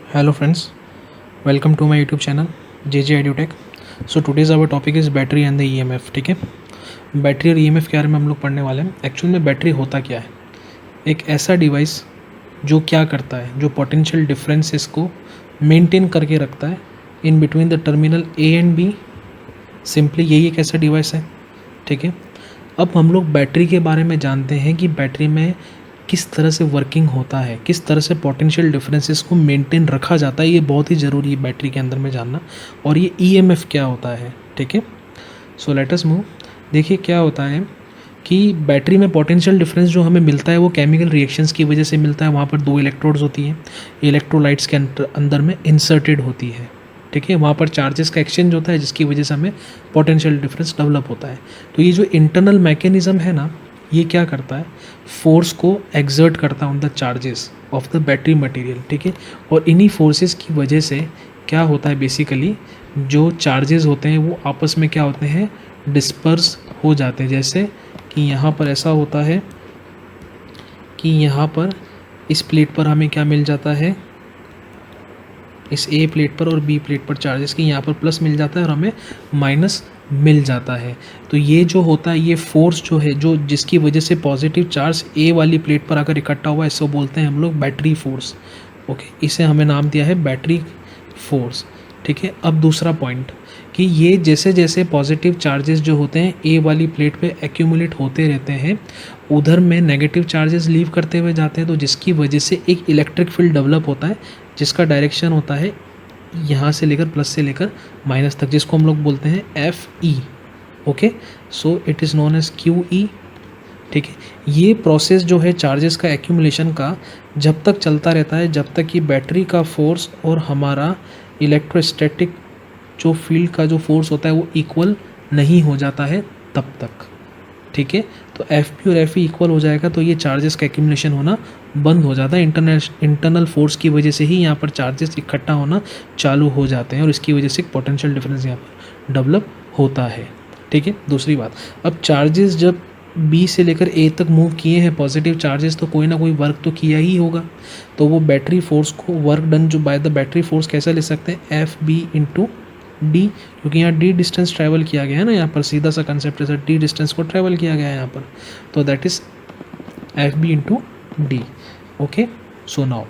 Hello friends, welcome to my YouTube channel JJ EduTech. So today's our topic is battery and the EMF. ठीक है, battery और EMF के बारे में हम लोग पढ़ने वाले हैं. एक्चुअल में बैटरी होता क्या है? एक ऐसा डिवाइस जो क्या करता है, जो पोटेंशियल डिफरेंसेस को मेंटेन करके रखता है in between the terminal A and B. Simply यही एक ऐसा डिवाइस है. ठीक है, अब हम लोग बैटरी के बारे में जानते हैं कि बैटरी में किस तरह से वर्किंग होता है, किस तरह से पोटेंशियल डिफरेंसेस को मेंटेन रखा जाता है. ये बहुत ही ज़रूरी है बैटरी के अंदर में जानना. और ये EMF क्या होता है. ठीक है, सो लेट अस मूव. देखिए क्या होता है कि बैटरी में पोटेंशियल डिफरेंस जो हमें मिलता है वो केमिकल रिएक्शंस की वजह से मिलता है. वहाँ पर दो इलेक्ट्रोड्स होती हैं, इलेक्ट्रोलाइट्स के अंदर में इंसर्टेड होती है. ठीक है, वहाँ पर चार्जेस का एक्सचेंज होता है जिसकी वजह से हमें पोटेंशियल डिफरेंस डेवलप होता है. तो ये जो इंटरनल मैकेनिज़्म है ना, ये क्या करता है, फोर्स को एक्सर्ट करता है on the charges of the battery material. ठीक है, और इन्हीं फोर्सेस की वजह से क्या होता है, बेसिकली जो चार्जेस होते हैं वो आपस में क्या होते हैं, डिस्पर्स हो जाते हैं. जैसे कि यहाँ पर ऐसा होता है कि यहाँ पर इस प्लेट पर हमें क्या मिल जाता है, इस A प्लेट पर और B प्लेट पर चार्जेस की यहाँ पर प्लस मिल जाता है और हमें माइनस मिल जाता है. तो ये जो होता है, ये फोर्स जो है, जो जिसकी वजह से पॉजिटिव चार्ज A वाली प्लेट पर आकर इकट्ठा हुआ है, इसको बोलते हैं हम लोग बैटरी फोर्स. ओके, इसे हमें नाम दिया है बैटरी फोर्स. ठीक है, अब दूसरा पॉइंट कि ये जैसे जैसे पॉजिटिव चार्जेस जो होते हैं A वाली प्लेट पे एक्यूमुलेट होते रहते हैं, उधर में नेगेटिव चार्जेस लीव करते हुए जाते हैं. तो जिसकी वजह से एक इलेक्ट्रिक फील्ड डेवलप होता है जिसका डायरेक्शन होता है यहाँ से लेकर प्लस से लेकर माइनस तक, जिसको हम लोग बोलते हैं FE. Okay, so it is known as QE. ठीक है, ये प्रोसेस जो है चार्जेस का एक्यूमुलेशन का जब तक चलता रहता है, जब तक कि बैटरी का फोर्स और हमारा इलेक्ट्रोस्टैटिक जो फील्ड का जो फोर्स होता है वो इक्वल नहीं हो जाता है तब तक. ठीक है, तो FP और FE इक्वल हो जाएगा तो ये चार्जेस का एक्यूमुलेशन होना बंद हो जाता है. इंटरनल फोर्स की वजह से ही यहाँ पर चार्जेस इकट्ठा होना चालू हो जाते हैं और इसकी वजह से एक पोटेंशियल डिफरेंस यहाँ पर डेवलप होता है. ठीक है, दूसरी बात, अब चार्जेस जब B से लेकर A तक मूव किए हैं पॉजिटिव चार्जेस, तो कोई ना कोई वर्क तो किया ही होगा. तो वो बैटरी फोर्स को वर्क डन जो बाय द बैटरी फोर्स कैसे ले सकते हैं, FB इंटू D, क्योंकि यहाँ D डिस्टेंस ट्रैवल किया गया है ना, यहाँ पर सीधा सा कंसेप्ट है, D डिस्टेंस को ट्रैवल किया गया है यहाँ पर, तो that is FB into D. Okay, so now,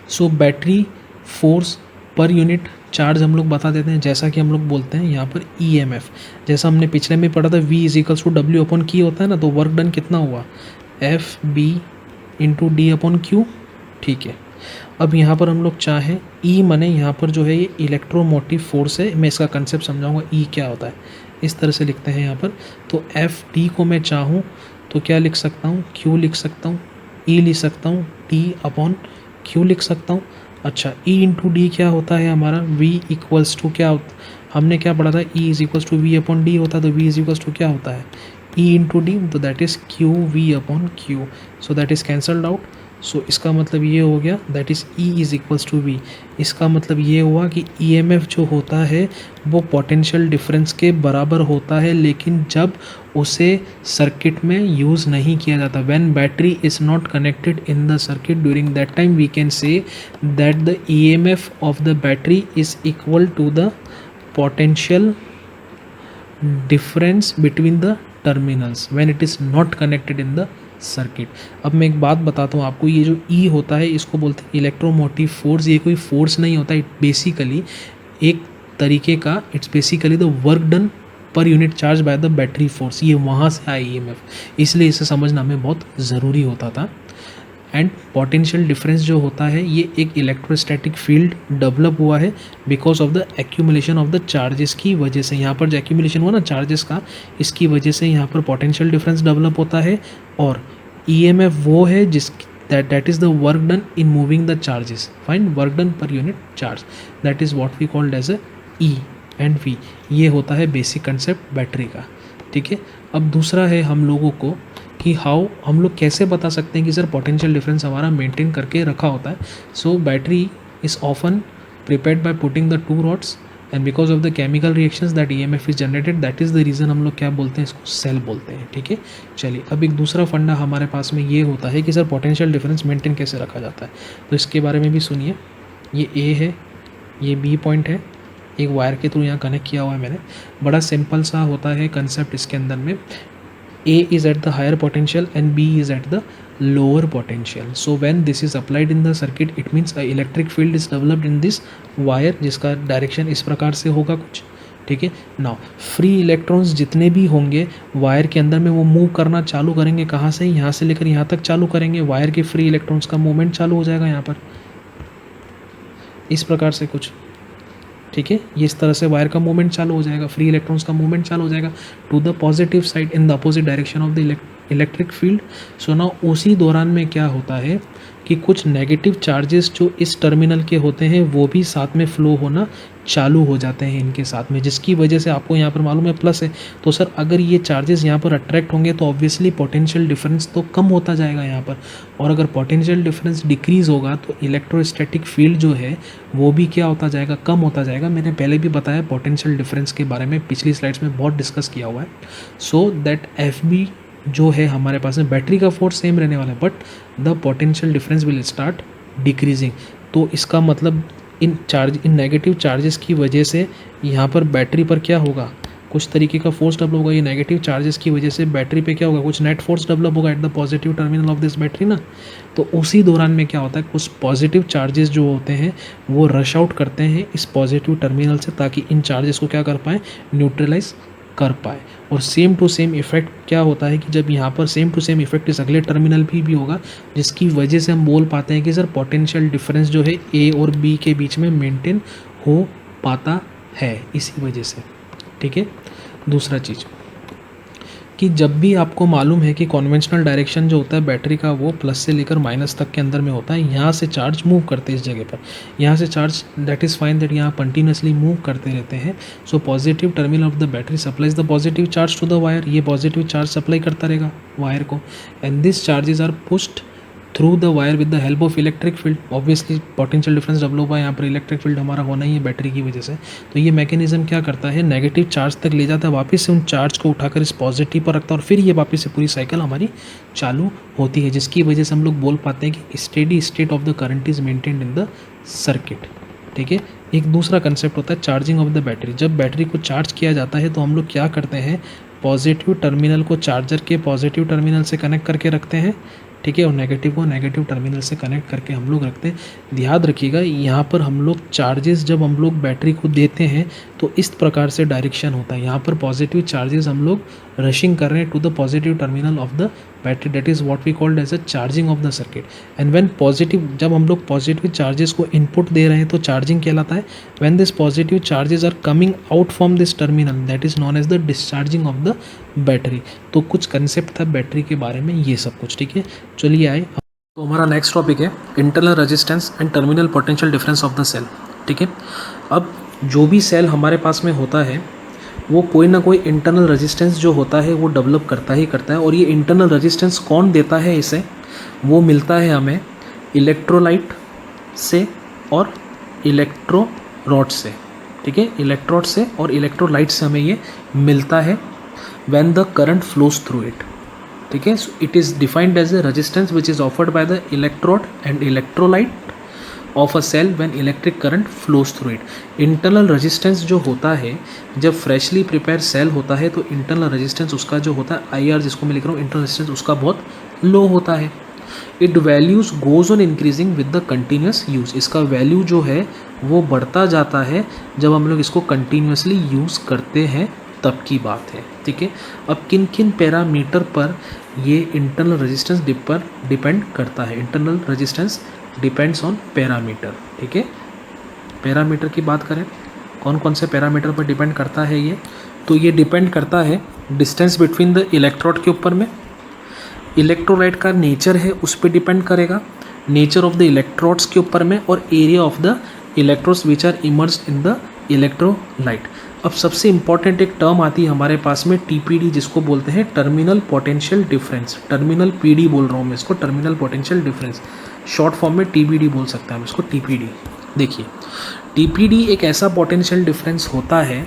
so battery force पर यूनिट चार्ज हम लोग बता देते हैं, जैसा कि हम लोग बोलते हैं यहाँ पर EMF. जैसा हमने पिछले में पढ़ा था V equals to W upon Q होता है ना, तो वर्क डन कितना हुआ, FB into D upon Q. ठीक है, अब यहाँ पर हम लोग चाहें E माने यहाँ पर जो है ये इलेक्ट्रोमोटिव फोर्स है. मैं इसका कंसेप्ट समझाऊंगा E क्या होता है. इस तरह से लिखते हैं यहाँ पर, तो FD को मैं चाहूँ तो क्या लिख सकता हूँ, Q लिख सकता हूँ, E लिख सकता हूँ, D अपॉन Q लिख सकता हूँ. अच्छा, E इंटू डी क्या होता है हमारा, V इक्वल्स टू क्या होता, हमने क्या पढ़ा था, E is equals to V upon D होता है, तो V इज इक्वल्स टू क्या होता है, E इंटू डी, तो that is QV upon Q. So that is cancelled out. So इसका मतलब ये हो गया, that is E is equals to V. इसका मतलब ये हुआ कि EMF जो होता है वो पोटेंशियल डिफरेंस के बराबर होता है, लेकिन जब उसे सर्किट में यूज़ नहीं किया जाता, when battery is not connected in the circuit, during that time we can say that the EMF of the battery is equal to the potential difference between the terminals when it is not connected in the circuit. अब मैं एक बात बताता हूँ आपको, ये जो E होता है इसको बोलते हैं इलेक्ट्रोमोटिव फोर्स. ये कोई फोर्स नहीं होता, इट बेसिकली एक तरीके का, it's basically the work done per unit charge by the battery force. ये वहाँ से आया EMF, इसलिए इसे समझना हमें बहुत ज़रूरी होता था. एंड पोटेंशियल डिफरेंस जो होता है ये एक इलेक्ट्रोस्टैटिक फील्ड डेवलप हुआ है because of the accumulation of the charges की वजह से. यहाँ पर जो एक्यूमुलेशन हुआ ना चार्जेस का, इसकी वजह से यहाँ पर पोटेंशियल डिफरेंस डेवलप होता है. और EMF वो है जिस that is the work done in moving the charges. Find work done per unit charge, that is what we called as a E and V. ये होता है बेसिक कंसेप्ट बैटरी का. ठीक है, अब दूसरा है हम लोगों को कि हाउ, हम लोग कैसे बता सकते हैं कि सर पोटेंशियल डिफरेंस हमारा मेंटेन करके रखा होता है. सो battery is often prepared by putting the two rods and because of the chemical reactions that EMF is generated, that is the reason हम लोग क्या बोलते हैं, इसको सेल बोलते हैं. ठीक है, चलिए अब एक दूसरा फंडा हमारे पास में ये होता है कि सर पोटेंशियल डिफरेंस मेंटेन कैसे रखा जाता है, तो इसके बारे में भी सुनिए. ये ए है, ये बी पॉइंट है, एक वायर के थ्रू यहाँ कनेक्ट किया हुआ है मैंने। बड़ा सिंपल सा होता है कंसेप्ट इसके अंदर में। A is at the higher potential and B is at the lower potential. So when this is applied in the circuit, it means a electric field is developed in this wire, जिसका direction इस प्रकार से होगा कुछ, ठीक है। Now free electrons जितने भी होंगे वायर के अंदर में वो मूव करना चालू करेंगे। कहाँ से? यहाँ से लेकर यहाँ तक चालू करेंगे। वायर के फ्री इलेक्ट्रॉन्स का मूवमेंट चालू हो जाएगा यहाँ पर, इस प्रकार से कुछ, ठीक है। ये इस तरह से वायर का मूवमेंट चालू हो जाएगा, फ्री इलेक्ट्रॉन्स का मूवमेंट चालू हो जाएगा to the positive side in the opposite direction of the electric field. So now उसी दौरान में क्या होता है कि कुछ नेगेटिव चार्जेस जो इस टर्मिनल के होते हैं वो भी साथ में फ्लो होना चालू हो जाते हैं इनके साथ में, जिसकी वजह से आपको यहाँ पर मालूम है प्लस है। तो सर अगर ये चार्जेस यहाँ पर अट्रैक्ट होंगे तो ऑब्वियसली पोटेंशियल डिफरेंस तो कम होता जाएगा यहाँ पर, और अगर पोटेंशियल डिफरेंस डिक्रीज़ होगा तो इलेक्ट्रोस्टैटिक फील्ड जो है वो भी क्या होता जाएगा? कम होता जाएगा। मैंने पहले भी बताया पोटेंशियल डिफरेंस के बारे में, पिछली स्लाइड्स में बहुत डिस्कस किया हुआ है। सो दैट एफ बी जो है हमारे पास में बैटरी का फोर्स सेम रहने वाला है, but the potential difference will start decreasing. तो इसका मतलब इन नेगेटिव चार्जेस की वजह से यहाँ पर बैटरी पर क्या होगा? कुछ तरीके का फोर्स डेवलप होगा। ये नेगेटिव चार्जेस की वजह से बैटरी पे क्या होगा? कुछ नेट फोर्स डेवलप होगा at the positive terminal of this battery ना। तो उसी दौरान में क्या होता है, कुछ पॉजिटिव चार्जेस जो होते हैं वो रश आउट करते हैं इस पॉजिटिव टर्मिनल से, ताकि इन चार्जेस को क्या कर पाए? न्यूट्रलाइज कर पाए। और सेम टू सेम इफेक्ट क्या होता है कि जब यहाँ पर सेम टू सेम इफेक्ट इस अगले टर्मिनल भी होगा, जिसकी वजह से हम बोल पाते हैं कि सर पोटेंशियल डिफरेंस जो है ए और बी के बीच में मेंटेन हो पाता है इसी वजह से, ठीक है। दूसरा चीज़ कि जब भी आपको मालूम है कि कॉन्वेंशनल डायरेक्शन जो होता है बैटरी का वो प्लस से लेकर माइनस तक के अंदर में होता है, यहाँ से चार्ज मूव करते हैं इस जगह पर, यहाँ से charge that is fine that यहाँ कंटिन्यूसली मूव करते रहते हैं। So positive terminal of the battery supplies the positive charge to the wire, ये पॉजिटिव चार्ज सप्लाई करता रहेगा वायर को, and this charges are pushed through the wire with the help of electric field. Obviously potential difference develop हुआ, यहाँ पर electric field हमारा होना ही है बैटरी की वजह से। तो ये मैकेनिज्म क्या करता है, नेगेटिव चार्ज तक ले जाता है, वापस से उन चार्ज को उठाकर इस पॉजिटिव पर रखता है, और फिर ये वापस से पूरी साइकिल हमारी चालू होती है, जिसकी वजह से हम लोग बोल पाते हैं कि steady state of the current is maintained in the circuit, ठीक है। एक दूसरा कंसेप्ट होता है चार्जिंग ऑफ द बैटरी। जब बैटरी को चार्ज किया जाता है तो हम लोग क्या करते हैं, पॉजिटिव टर्मिनल को चार्जर के पॉजिटिव टर्मिनल से कनेक्ट करके रखते हैं, ठीक है, और नेगेटिव को नेगेटिव टर्मिनल से कनेक्ट करके हम लोग रखते हैं। याद रखिएगा यहाँ पर हम लोग चार्जेस जब हम लोग बैटरी को देते हैं तो इस प्रकार से डायरेक्शन होता है। यहाँ पर पॉजिटिव चार्जेस हम लोग रशिंग कर रहे हैं to the positive terminal of the battery, that is what we called as a charging of the circuit. And when positive, जब हम लोग पॉजिटिव चार्जेस को इनपुट दे रहे हैं तो चार्जिंग कहलाता है। When this positive charges are coming out from this terminal, that is known as the discharging of the battery. तो कुछ कंसेप्ट था बैटरी के बारे में, ये सब कुछ, ठीक है। चलिए आए, तो हमारा नेक्स्ट टॉपिक है internal resistance and terminal potential difference of the cell, ठीक है। अब जो भी सेल हमारे पास में होता है वो कोई ना कोई इंटरनल रेजिस्टेंस जो होता है वो डेवलप करता ही करता है, और ये इंटरनल रेजिस्टेंस कौन देता है इसे, वो मिलता है हमें इलेक्ट्रोलाइट से और इलेक्ट्रोरॉड से, ठीक है। इलेक्ट्रोड से और इलेक्ट्रोलाइट से हमें ये मिलता है when the current flows through it, ठीक है। So it is defined as a resistance which is offered by the electrode and electrolyte of a cell when electric current flows through it. Internal resistance जो होता है, जब freshly prepare cell होता है तो internal resistance उसका जो होता है IR, जिसको मैं लिख रहा हूँ इंटरनल रेजिस्टेंस, उसका बहुत लो होता है। It values goes on increasing with the continuous use, इसका वैल्यू जो है वो बढ़ता जाता है जब हम लोग इसको कंटिन्यूसली यूज़ करते हैं, तब की बात है, ठीक है। अब किन किन पैरामीटर पर ये इंटरनल रेजिस्टेंस पर डिपेंड करता है, internal resistance depends on parameter, ठीक है। पैरामीटर की बात करें, कौन कौन से पैरामीटर पर डिपेंड करता है ये, तो ये डिपेंड करता है डिस्टेंस बिटवीन द इलेक्ट्रोड के ऊपर में, इलेक्ट्रोलाइट का नेचर है उस पर डिपेंड करेगा, नेचर ऑफ द इलेक्ट्रोड्स के ऊपर में, और area of the electrodes which are immersed in the electrolyte. अब सबसे इंपॉर्टेंट एक टर्म आती है हमारे पास में TPD, जिसको बोलते हैं terminal potential difference. Terminal PD बोल रहा हूँ मैं इसको, terminal potential difference, short form में TPD बोल सकते हैं हम इसको, TPD। देखिए TPD एक ऐसा पोटेंशियल डिफरेंस होता है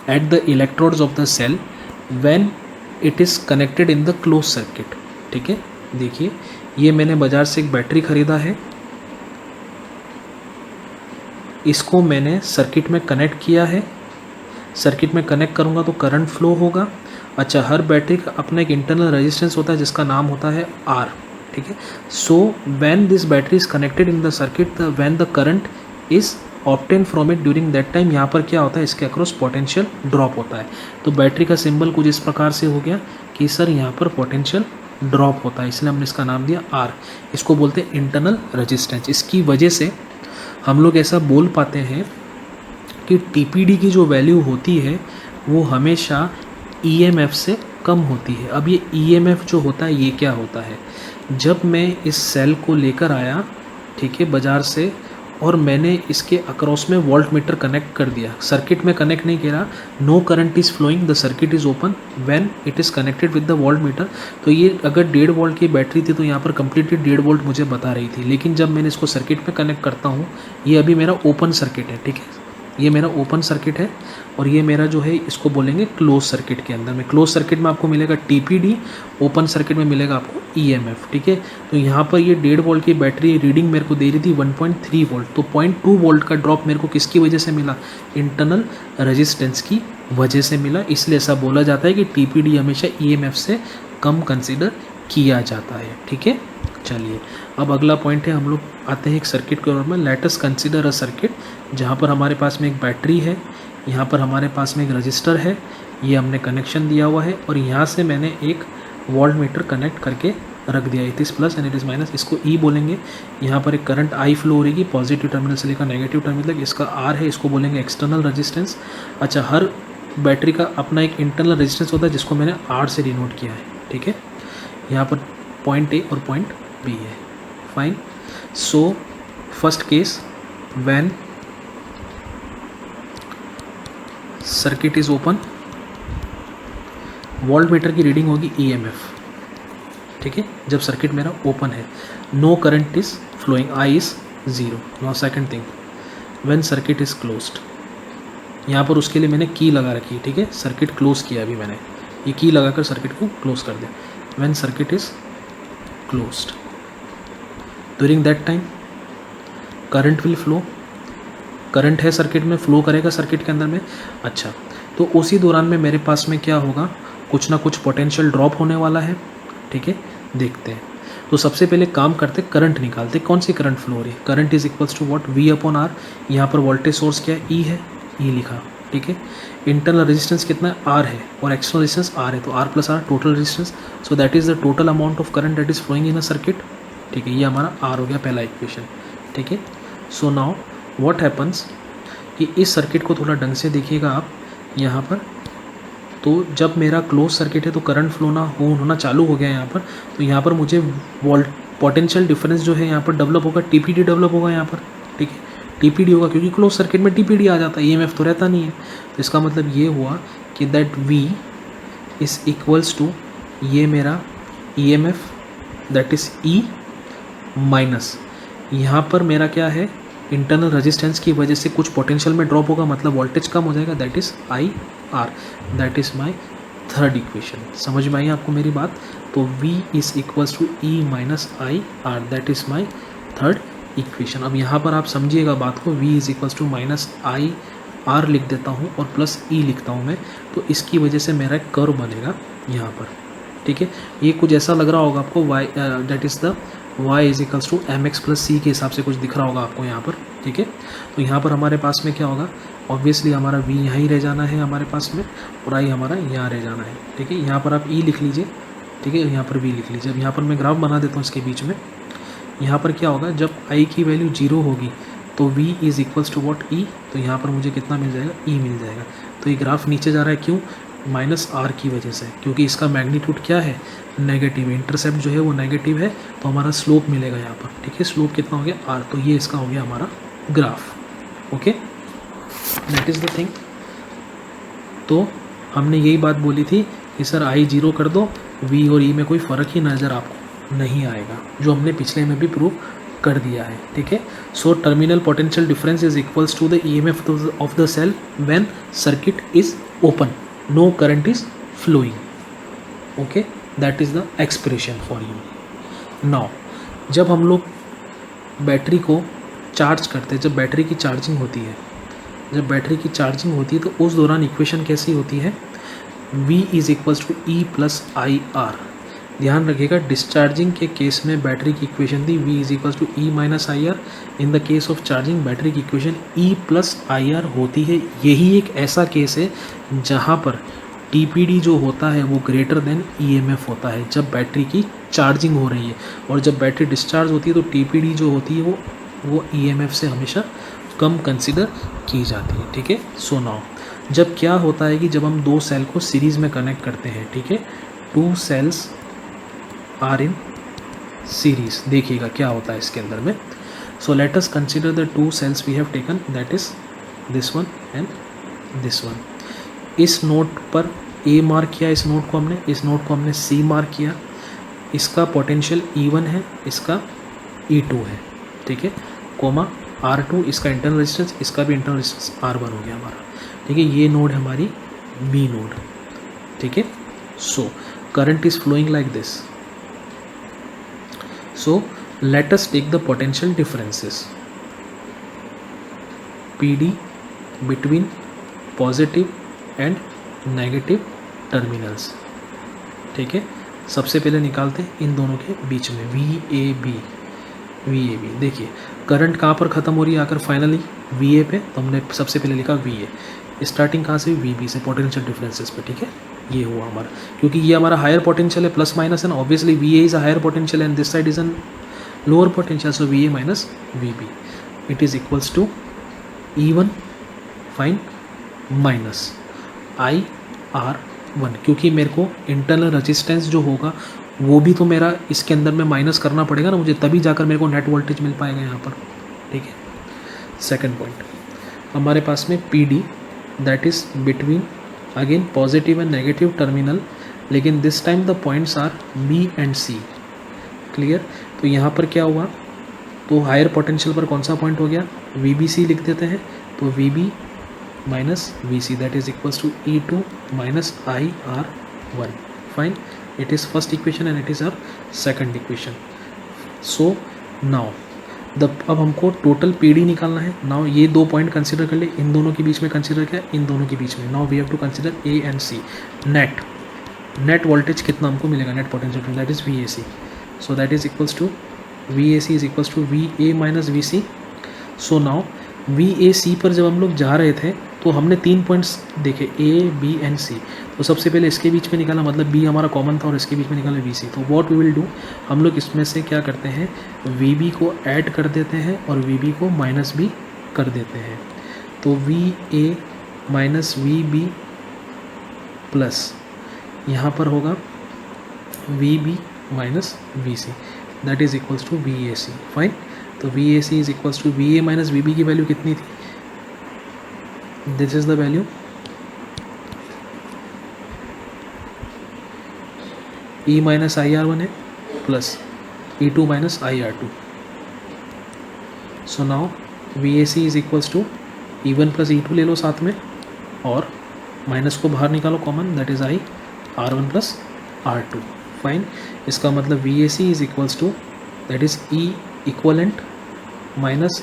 at the electrodes of the cell when it is connected in the close circuit, ठीक है। देखिए ये मैंने बाज़ार से एक बैटरी ख़रीदा है, इसको मैंने सर्किट में कनेक्ट किया है, सर्किट में कनेक्ट करूँगा तो करंट फ्लो होगा। अच्छा, हर बैटरी का अपना एक इंटरनल रेजिस्टेंस होता है जिसका नाम होता है R, ठीक है। So when this battery is connected in the circuit, when the current is obtain from it during that time, यहाँ पर क्या होता है, इसके अक्रॉस पोटेंशियल ड्रॉप होता है। तो बैटरी का सिंबल कुछ इस प्रकार से हो गया कि सर यहाँ पर पोटेंशियल ड्रॉप होता है, इसलिए हमने इसका नाम दिया R। इसको बोलते हैं इंटरनल रेजिस्टेंस। इसकी वजह से हम लोग ऐसा बोल पाते हैं कि TPD की जो वैल्यू होती है वो हमेशा EMF से कम होती है। अब ये EMF जो होता है ये क्या होता है, जब मैं इस सेल को लेकर आया, ठीक है, बाज़ार से, और मैंने इसके अक्रॉस में वोल्ट मीटर कनेक्ट कर दिया, सर्किट में कनेक्ट नहीं किया, no current is flowing, the circuit is open when it is connected with the voltmeter. तो ये अगर 1.5 वोल्ट की बैटरी थी तो यहाँ पर कंप्लीटली 1.5 वोल्ट मुझे बता रही थी, लेकिन जब मैंने इसको सर्किट में कनेक्ट करता हूँ, ये अभी मेरा ओपन सर्किट है, ठीक है, ये मेरा ओपन सर्किट है, और ये मेरा जो है इसको बोलेंगे क्लोज सर्किट के अंदर में। क्लोज सर्किट में आपको मिलेगा TPD, ओपन सर्किट में मिलेगा आपको EMF, ठीक है। तो यहाँ पर ये 1.5 वोल्ट की बैटरी रीडिंग मेरे को दे रही थी 1.3 वोल्ट, तो 0.2 वोल्ट का ड्रॉप मेरे को किसकी वजह से मिला, इंटरनल रेजिस्टेंस की वजह से मिला। इसलिए ऐसा बोला जाता है कि TPD हमेशा EMF से कम कंसिडर किया जाता है, ठीक है। चलिए, अब अगला पॉइंट है, हम लोग आते हैं एक सर्किट के ओर में। Let us consider a circuit जहाँ पर हमारे पास में एक बैटरी है, यहाँ पर हमारे पास में एक रजिस्टर है, ये हमने कनेक्शन दिया हुआ है, और यहाँ से मैंने एक वोल्ट मीटर कनेक्ट करके रख दिया, it is plus and it is minus, इसको E बोलेंगे। यहाँ पर एक करंट I फ्लो हो रही है पॉजिटिव टर्मिनल से लेकर नेगेटिव टर्मिनल तक, इसका R है, इसको बोलेंगे एक्सटर्नल रजिस्टेंस। अच्छा, हर बैटरी का अपना एक इंटरनल रजिस्टेंस होता है जिसको मैंने R से डिनोट किया है, ठीक है। यहाँ पर पॉइंट A और पॉइंट B है, fine. So first case, when circuit is open, voltmeter की रीडिंग होगी EMF, ठीक है, जब सर्किट मेरा ओपन है, no current is flowing, I is 0। Now second thing, when circuit is closed, यहाँ पर उसके लिए मैंने की लगा रखी है, ठीक है, सर्किट क्लोज किया अभी मैंने, ये की लगाकर सर्किट को क्लोज कर दिया। When circuit is closed, during that time current will flow, current है सर्किट में, फ्लो करेगा सर्किट के अंदर में। अच्छा, तो उसी दौरान में मेरे पास में क्या होगा, कुछ ना कुछ पोटेंशियल ड्रॉप होने वाला है, ठीक है, देखते हैं। तो सबसे पहले काम करते, करंट निकालते, कौन सी करंट फ्लो हो रही है, current is equals to what, V/R। यहाँ पर वोल्टेज सोर्स क्या है, E है, E लिखा, ठीक है। इंटरनल रेजिस्टेंस कितना है, R है, और एक्सटर्नल रेजिस्टेंस R है, तो R + R total resistance. So that is the total amount of current that is flowing in a circuit, ठीक है, ये हमारा R हो गया पहला इक्वेशन, ठीक है। सो नाउ व्हाट हैपन्स कि इस सर्किट को थोड़ा ढंग से देखिएगा आप यहाँ पर, तो जब मेरा क्लोज सर्किट है तो करंट फ्लो होना चालू हो गया यहाँ पर, तो यहाँ पर मुझे वोल्ट पोटेंशियल डिफरेंस जो है यहाँ पर डेवलप होगा, TPD डेवलप होगा यहाँ पर, ठीक है, TPD होगा, क्योंकि क्लोज सर्किट में TPD आ जाता है, EMF तो रहता नहीं है। तो इसका मतलब ये हुआ कि that V is equals to, ये मेरा EMF that is E minus, यहाँ पर मेरा क्या है, इंटरनल रेजिस्टेंस की वजह से कुछ पोटेंशियल में ड्रॉप होगा, मतलब वोल्टेज कम हो जाएगा, that is IR। That is my third equation. समझ में आई आपको मेरी बात? तो V is equals to E minus IR, that is my third equation. अब यहाँ पर आप समझिएगा बात को, V is equals to minus IR लिख देता हूँ और प्लस E लिखता हूँ मैं, तो इसकी वजह से मेरा एक कर्व बनेगा यहाँ पर, ठीक है। ये कुछ ऐसा लग रहा होगा आपको, y that is the y is equals to mx plus c के हिसाब से कुछ दिख रहा होगा आपको यहाँ पर, ठीक है। तो यहाँ पर हमारे पास में क्या होगा, ऑब्वियसली हमारा v यहाँ ही रह जाना है हमारे पास में, और i हमारा यहाँ रह जाना है, ठीक है। यहाँ पर आप e लिख लीजिए, ठीक है, यहाँ पर v लिख लीजिए। अब यहाँ पर मैं ग्राफ बना देता हूँ इसके बीच में। यहाँ पर क्या होगा, जब i की वैल्यू 0 होगी तो v is equals to what, e, तो यहाँ पर मुझे कितना मिल जाएगा, e मिल जाएगा। तो ये ग्राफ नीचे जा रहा है, क्यों, माइनस r की वजह से, क्योंकि इसका मैग्नीट्यूड क्या है, नेगेटिव, इंटरसेप्ट जो है वो नेगेटिव है, तो हमारा स्लोप मिलेगा यहाँ पर, ठीक है। स्लोप कितना हो गया, r, तो ये इसका हो गया हमारा graph, okay, that is the thing. तो हमने यही बात बोली थी कि सर i 0 कर दो, v और e में कोई फ़र्क ही नज़र आपको नहीं आएगा, जो हमने पिछले में भी प्रूव कर दिया है, ठीक है। So terminal potential difference is equals to the EMF of the cell when circuit is open, no current is flowing, okay, that is the expression for you. Now जब हम लोग बैटरी को चार्ज करते हैं, जब बैटरी की charging होती है, जब बैटरी की चार्जिंग होती है तो उस दौरान इक्वेशन कैसी होती है, V is equals to E plus I R. ध्यान रखिएगा, डिस्चार्जिंग के केस में बैटरी की इक्वेशन थी V is equals to E minus I R. In the case of charging battery की equation E plus I R होती है। यही एक ऐसा केस है जहाँ पर TPD जो होता है वो ग्रेटर देन EMF होता है जब बैटरी की चार्जिंग हो रही है, और जब बैटरी डिस्चार्ज होती है तो TPD जो होती है वो EMF से हमेशा कम कंसिडर की जाती है। ठीक है, सो नाउ जब क्या होता है कि जब हम दो सेल को सीरीज़ में कनेक्ट करते हैं, ठीक है, two cells are in series, देखिएगा क्या होता है इसके अंदर में। So let us consider the two cells we have taken, that is this one and this one. इस नोट पर A मार्क किया, इस नोट को हमने, इस नोट को हमने C मार्क किया। इसका पोटेंशियल E1 है, इसका E2 है, ठीक है, कोमा R2 इसका इंटरनल रेजिस्टेंस, इसका भी इंटरनल रेजिस्टेंस R1 हो गया हमारा। ठीक है, ये नोड है हमारी B नोड। ठीक है, so current is flowing like this. So let us take the potential differences PD between positive and negative terminals. ठीक है, सबसे पहले निकालते हैं इन दोनों के बीच में VAB। देखिए करंट कहाँ पर ख़त्म हो रही है आकर फाइनली VA पे, तो हमने सबसे पहले लिखा VA। स्टार्टिंग कहाँ से, VB से, पोटेंशियल डिफरेंसेस पे। ठीक है, ये हुआ हमारा, क्योंकि ये हमारा हायर पोटेंशियल है, प्लस माइनस है ना, obviously VA is a higher potential and this side is an lower potential, so VA minus VB it is equals to E1 fine minus IR1, क्योंकि मेरे को इंटरनल रेजिस्टेंस जो होगा वो भी तो मेरा इसके अंदर में माइनस करना पड़ेगा ना मुझे, तभी जाकर मेरे को नेट वोल्टेज मिल पाएगा यहाँ पर। ठीक है, सेकंड पॉइंट हमारे पास में PD that is between again positive and negative terminal, लेकिन this time the points are B and C। Clear, तो यहाँ पर क्या हुआ, तो हायर पोटेंशियल पर कौन सा पॉइंट हो गया, VBC लिख देते हैं, तो VB minus VC that is equals to E2 minus IR1। Fine, it is first equation and it is our second equation. So now अब हमको टोटल PD निकालना है। नाउ ये दो पॉइंट कंसिडर कर ले, इन दोनों के बीच में कंसिडर किया, इन दोनों के बीच में। Now we have to consider A and C। Net voltage कितना हमको मिलेगा, net potential that is VAC। So that is equals to VAC is equals to VA minus VC। So now VAC पर जब हम लोग जा रहे थे तो हमने तीन पॉइंट्स देखे A, B एंड C। तो सबसे पहले इसके बीच में निकाला, मतलब B हमारा कॉमन था, और इसके बीच में निकाला VC। तो व्हाट वी विल डू, हम लोग इसमें से क्या करते हैं, VB को ऐड कर देते हैं और VB को माइनस B कर देते हैं। तो VA माइनस VB प्लस यहाँ पर होगा VB minus VC that is equals to VAC। Fine, तो VAC is equals to VA minus VB की वैल्यू कितनी थी, this is the value, E minus IR1 है plus E2 minus IR2। So now VAC is equals to E1 plus E2 ले लो साथ में, और minus को बाहर निकालो common, that is IR1 plus R2। Fine, इसका मतलब VAC is equals to that is E equivalent minus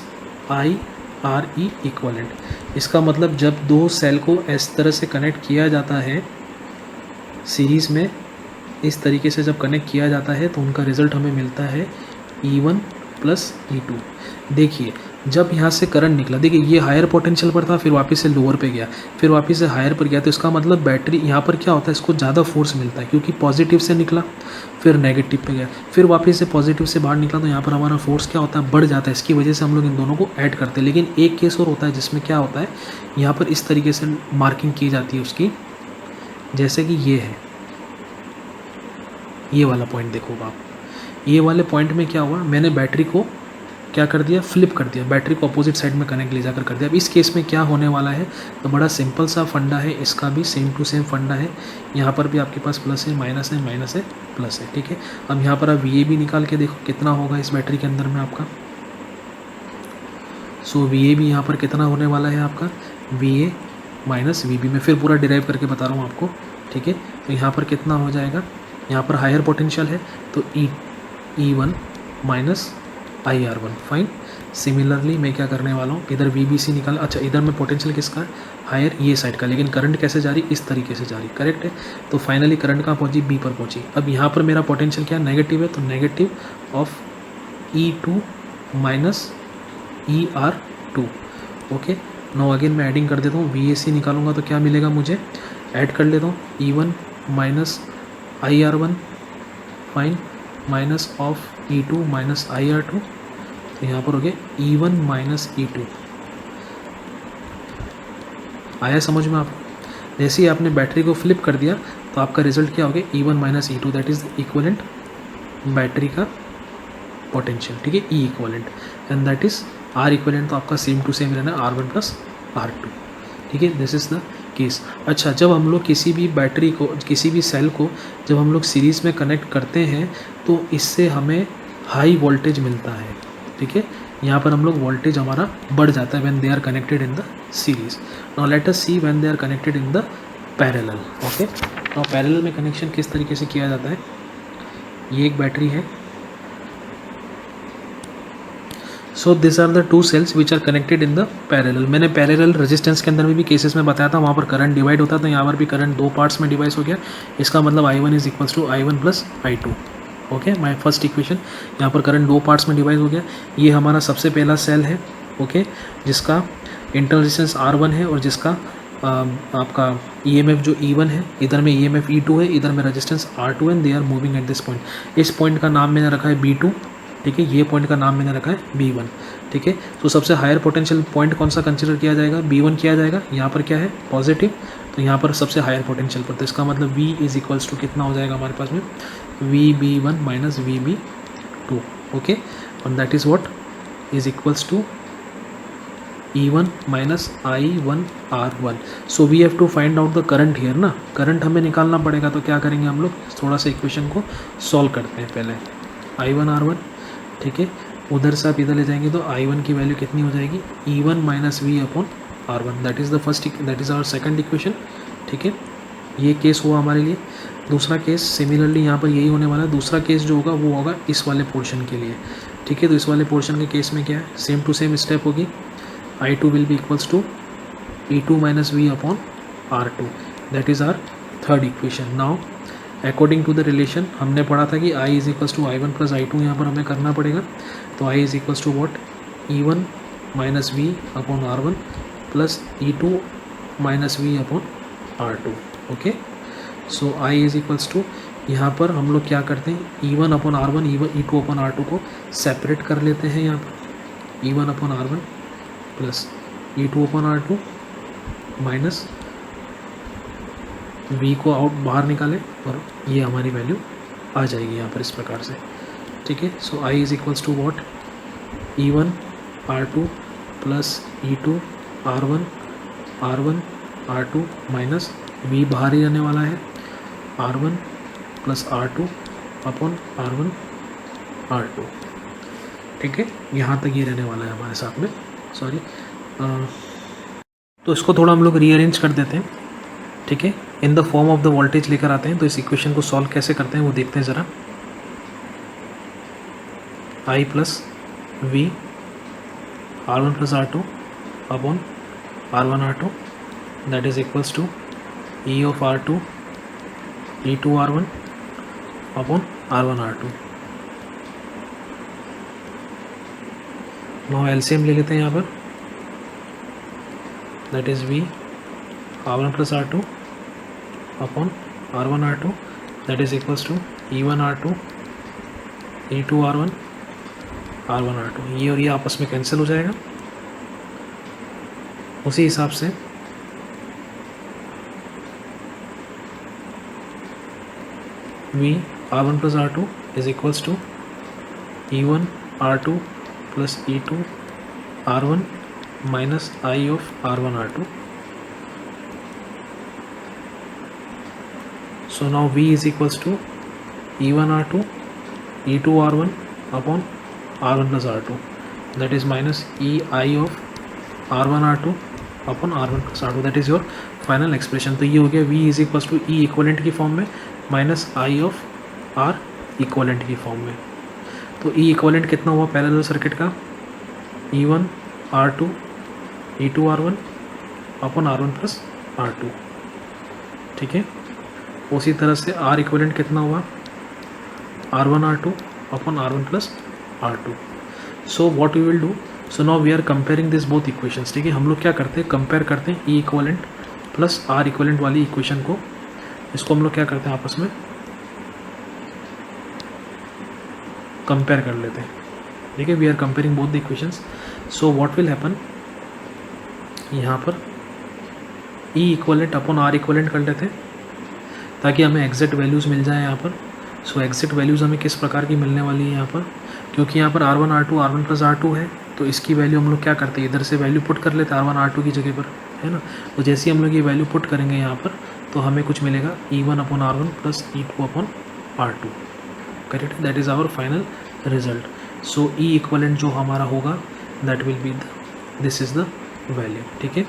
IRE equivalent. इसका मतलब जब दो सेल को इस तरह से कनेक्ट किया जाता है सीरीज़ में, इस तरीके से जब कनेक्ट किया जाता है तो उनका रिज़ल्ट हमें मिलता है E1 प्लस E2। देखिए जब यहाँ से करंट निकला, देखिए ये हायर पोटेंशियल पर था, फिर वापस से लोअर पे गया, फिर वापस से हायर पर गया, तो इसका मतलब बैटरी यहाँ पर क्या होता है, इसको ज़्यादा फोर्स मिलता है, क्योंकि पॉजिटिव से निकला फिर नेगेटिव पे गया, फिर वापस से पॉजिटिव से बाहर निकला, तो यहाँ पर हमारा फोर्स क्या होता है, बढ़ जाता है। इसकी वजह से हम लोग इन दोनों को ऐड करते हैं। लेकिन एक केस और होता है जिसमें क्या होता है, यहाँ पर इस तरीके से मार्किंग की जाती है उसकी, जैसे कि ये है, ये वाला पॉइंट देखो आप, ये वाले पॉइंट में क्या हुआ, मैंने बैटरी को क्या कर दिया, फ्लिप कर दिया, बैटरी को अपोजिट साइड में कनेक्ट ले जाकर कर दिया। अब इस केस में क्या होने वाला है, तो बड़ा सिंपल सा फंडा है, इसका भी सेम टू सेम फंडा है। यहाँ पर भी आपके पास प्लस है, माइनस है, माइनस है, प्लस है। ठीक है, अब यहाँ पर आप VA भी निकाल के देखो कितना होगा इस बैटरी के अंदर में आपका। सो VA भी यहाँ पर कितना होने वाला है आपका, VA माइनस VB। मैं फिर पूरा डिराइव करके बता रहा हूँ आपको। ठीक है, तो यहाँ पर कितना हो जाएगा, यहाँ पर हायर पोटेंशियल है तो E1 minus IR1 fine. Similarly मैं क्या करने वाला हूँ, इधर VBC निकाल, अच्छा इधर में पोटेंशियल किसका है, हायर ये साइड का, लेकिन करंट कैसे जा रही, इस तरीके से जा रही, करेक्ट है। तो फाइनली करंट कहाँ पहुँची, B पर पहुँची। अब यहाँ पर मेरा पोटेंशियल क्या नेगेटिव है, तो negative of E2 minus ER2। Okay, now again मैं एडिंग कर देता हूँ, VAC निकालूंगा तो क्या मिलेगा मुझे, ऐड कर लेता हूँ E1 minus IR1 fine minus of E2 minus IR2, तो यहाँ पर हो गया E1 माइनस E2। आया समझ में आपको? जैसे ही आपने बैटरी को फ्लिप कर दिया तो आपका रिजल्ट क्या हो गया, E1 minus E2, that is equivalent battery का पोटेंशियल, ठीक है, E equivalent, and that is R equivalent, तो आपका सेम टू सेम रहना R1 प्लस R2, ठीक है, दिस इज द केस। अच्छा, जब हम लोग किसी भी बैटरी को, किसी भी सेल को जब हम लोग सीरीज़ में कनेक्ट करते हैं तो इससे हमें हाई वोल्टेज मिलता है, ठीक है, यहाँ पर हम लोग वोल्टेज हमारा बढ़ जाता है when they are connected in the series. Now let us see when they are connected in the parallel. Okay, now parallel में कनेक्शन किस तरीके से किया जाता है, ये एक बैटरी है, so this are the two cells which are connected in the parallel. मैंने पैरेलल रेजिस्टेंस के अंदर भी केसेस में बताया था, वहाँ पर करंट डिवाइड होता था, यहाँ पर भी करंट दो पार्ट्स में डिवाइड हो गया। इसका मतलब I1 is equals to I1 plus I2। Okay, my first equation, यहाँ पर करंट दो पार्ट्स में डिवाइड हो गया। ये हमारा सबसे पहला सेल है, ओके, जिसका इंटरनल रेजिस्टेंस R1 है और जिसका आपका EMF जो E1 है, इधर में EMF E2 है, इधर में resistance R2 and they are moving at this point. इस पॉइंट का नाम मैंने रखा है B2, ठीक है, ये पॉइंट का नाम मैंने रखा है B1, ठीक है। तो सबसे हायर पोटेंशियल पॉइंट कौन सा कंसिडर किया जाएगा, B1 किया जाएगा। यहाँ पर क्या है, पॉजिटिव, तो यहाँ पर सबसे हायर पोटेंशियल पर, तो इसका मतलब V इज इक्वल्स टू कितना हो जाएगा हमारे पास में, VB1 माइनस VB2, ओके, और that is what is equals to E1 minus I1 R1। So we have to find out the current here ना, करंट हमें निकालना पड़ेगा। तो क्या करेंगे हम लोग, थोड़ा सा इक्वेशन को सॉल्व करते हैं पहले। I1 R1, ठीक है, उधर से आप इधर ले जाएंगे तो I1 की वैल्यू कितनी हो जाएगी, E1 minus V upon R1, that is the first, that is our second equation, ठीक है। ये केस हुआ हमारे लिए। दूसरा केस सिमिलरली यहाँ पर यही होने वाला है। दूसरा केस जो होगा वो होगा इस वाले पोर्शन के लिए, ठीक है। तो इस वाले पोर्शन के केस में क्या है, सेम टू सेम स्टेप होगी, I2 will be equals to E2 minus V upon R2, that is our third equation. Now according to the relation हमने पढ़ा था कि I is equals to I1 plus I2, यहाँ पर हमें करना पड़ेगा। तो I is equals to what, E1 minus V upon R1 plus E2 minus V upon R2, okay. So I is equals to, यहाँ पर हम लोग क्या करते हैं, E1 upon R1, E2 upon R2 को सेपरेट कर लेते हैं। यहाँ पर E1 upon R1 plus E2 upon R2 minus V को आउट बाहर निकालें और ये हमारी वैल्यू आ जाएगी यहाँ पर इस प्रकार से, ठीक है। So I is equals to what, E1 R2 plus E2 R1 R2 minus V बाहर ही रहने वाला है, R1 plus R2 upon R1 R2, ठीक है। यहाँ तक ये रहने वाला है हमारे साथ में, सॉरी। तो इसको थोड़ा हम लोग रीअरेंज कर देते हैं, ठीक है, in the form of the voltage लेकर आते हैं। तो इस इक्वेशन को सॉल्व कैसे करते हैं वो देखते हैं ज़रा। I plus V R1 plus R2 upon R1 R2, that is equals to E of R2 E2 R1 upon R1 R2। No LCM ले लेते हैं यहाँ पर, that is V R1 plus R2 upon R1 R2, that is equals to E1 R2 E2 R1 R1 R2। ये और ये आपस में कैंसिल हो जाएगा। उसी हिसाब से V R1 plus R2 is equals to E1 R2 plus E2 R1 minus I of R1 R2। So now V is equals to E1 R2 E2 R1 upon R1 plus R2, that is minus EI of R1 R2 upon R1 plus R2, that is your final expression. तो ये हो गया V is equals to E equivalent की form में minus I of R equivalent की form में। तो ई equivalent कितना हुआ पैरेलल सर्किट का, E1 R2 E2 R1 अपन R1 प्लस R2, ठीक है। उसी तरह से R इक्वलेंट कितना हुआ R1 R2 upon R1 plus R2। So what we will do, so now we are comparing this both equations, ठीक है। हम लोग क्या करते हैं, कंपेयर करते हैं ई इक्वलेंट प्लस आर इक्वलेंट वाली इक्वेशन को, इसको हम लोग क्या करते हैं आपस में कंपेयर कर लेते हैं, ठीक है। We are comparing both the equations. So what will happen, यहाँ पर E equivalent upon R equivalent कर लेते हैं ताकि हमें एग्जैक्ट वैल्यूज़ मिल जाए यहाँ पर। सो एग्जैक्ट वैल्यूज़ हमें किस प्रकार की मिलने वाली है यहाँ पर, क्योंकि यहाँ पर R1 R2 R1 plus R2 है, तो इसकी वैल्यू हम लोग क्या करते हैं, इधर से वैल्यू पुट कर लेते हैं R1 R2 की जगह पर, है ना। तो जैसे ही हम लोग ये वैल्यू पुट करेंगे यहाँ पर, तो हमें कुछ मिलेगा E1 upon R1 plus E2 upon R2, correct. That is our final result. So E equivalent जो हमारा होगा that will be this is the value, ठीक है।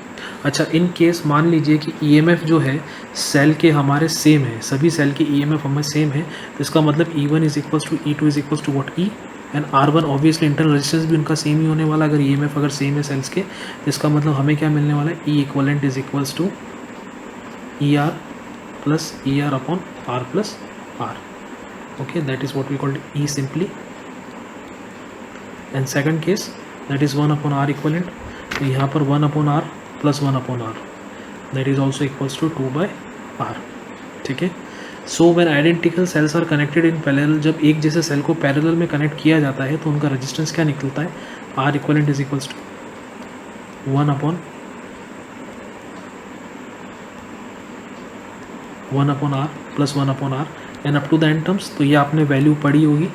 अच्छा, इन केस मान लीजिए कि ईएमएफ जो है सेल के हमारे सेम है, सभी सेल के ईएमएफ हमें सेम है, तो इसका मतलब E1 is equals to E2 is equals to what E and R1 obviously internal resistance भी उनका सेम ही होने वाला। अगर ईएमएफ अगर सेम है सेल्स के, तो इसका मतलब हमें क्या मिलने वाला है, E equivalent is equals to ER plus ER upon R plus R, okay. That is what we called E simply. And second case that is 1 upon R equivalent, तो यहाँ पर 1 upon R plus 1 upon R, that is also equals to 2/R, ठीक है। So when identical cells are connected in parallel, जब एक जैसे cell को parallel में कनेक्ट किया जाता है तो उनका रेजिस्टेंस क्या निकलता है, R equivalent is equals to 1 upon R plus 1 upon R and up to the end terms. तो ये आपने वैल्यू पढ़ी होगी,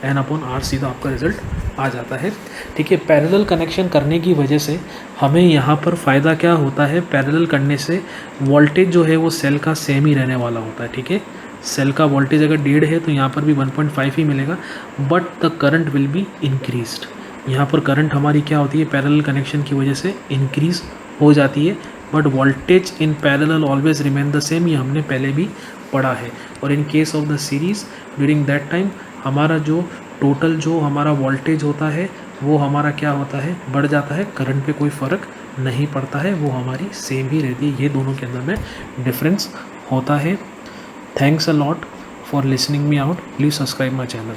N अपॉन R, सीधा आपका रिजल्ट आ जाता है, ठीक है। पैरेलल कनेक्शन करने की वजह से हमें यहाँ पर फ़ायदा क्या होता है, पैरेलल करने से वोल्टेज जो है वो सेल का सेम ही रहने वाला होता है, ठीक है। सेल का वोल्टेज अगर 1.5 है तो यहाँ पर भी 1.5 ही मिलेगा, but the current will be increased. यहाँ पर करंट हमारी क्या होती है, पैरेलल कनेक्शन की वजह से इंक्रीज हो जाती है, but voltage in parallel always remain the same, ये हमने पहले भी पढ़ा है। और in case of the series during that time हमारा जो टोटल जो हमारा वोल्टेज होता है वो हमारा क्या होता है, बढ़ जाता है, करंट पे कोई फ़र्क नहीं पड़ता है, वो हमारी सेम ही रहती है। ये दोनों के अंदर में डिफरेंस होता है। Thanks a lot for listening me out, please subscribe my channel.